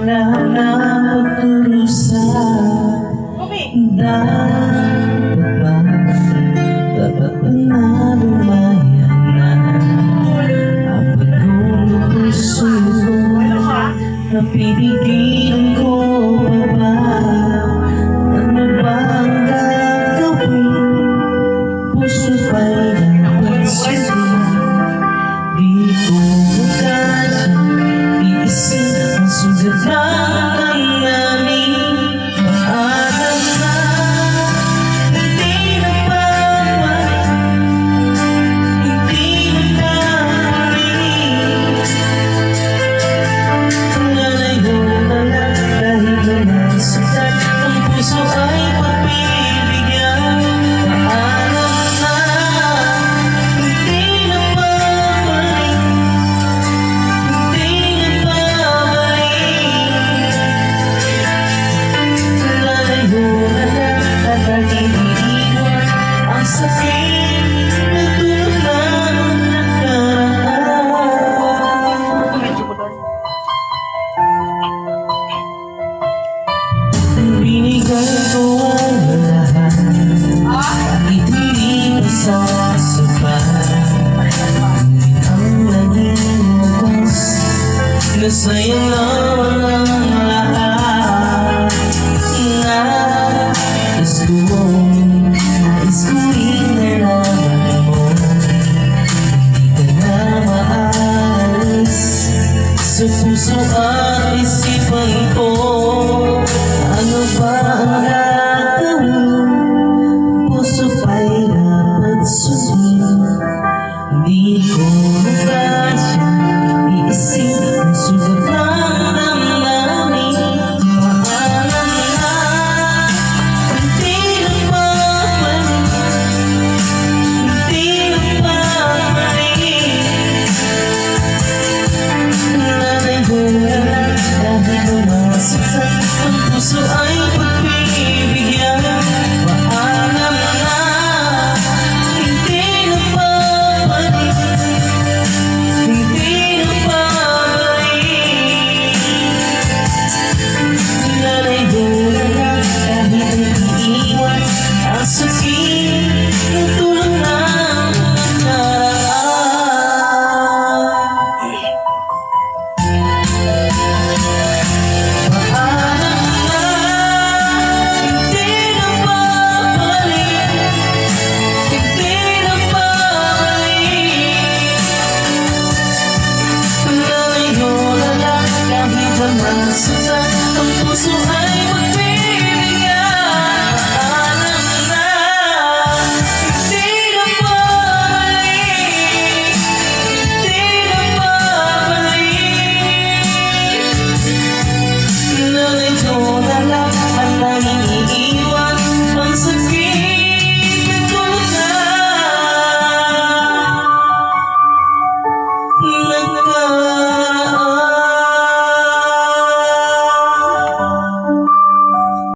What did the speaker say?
Lahat na pagturusa dapat ba? Dapat ba na lumayan na ang panong puso ko? Napipigilan ko pa ba? Ano ba ang gagawin? Puso ba'y dapat sundin? Di ko kaya iisin ang sugat ng namin. Paalam na, hindi na babalik, hindi na babalik. Lalayo na lang dahil walang sakit, ang puso ay pagbibigyan. Paalam na, hindi na babalik, hindi na babalik. Lalayo na lang dahil iniiwan ang sakit na tulad ng nakaraan. Binigay ko ang lahat, ibigay ko sa sapat. Ngunit ang naging wakas, nasayang naman ang lahat. Nais ko inalaman mo, hindi ka na maalis sa puso at isipan ko. Ano ba ang gagawin? Puso ba'y dapat sundin? Di ko kaya iisip ang sugat ng damdamin. Paalam na, hindi na babalik, hindi na babalik. Lalayo na lang dahil umasakit, ang puso ay pagbibigyan. Paalam na, hindi na babalik, hindi na babalik. Lalayo na lang dahil iniiwan ang sakit ng tulad ng nakaraan. Paalam na, hindi na babalik, hindi na babalik. Lalayo na lang kahit ang masaktan, ang puso ay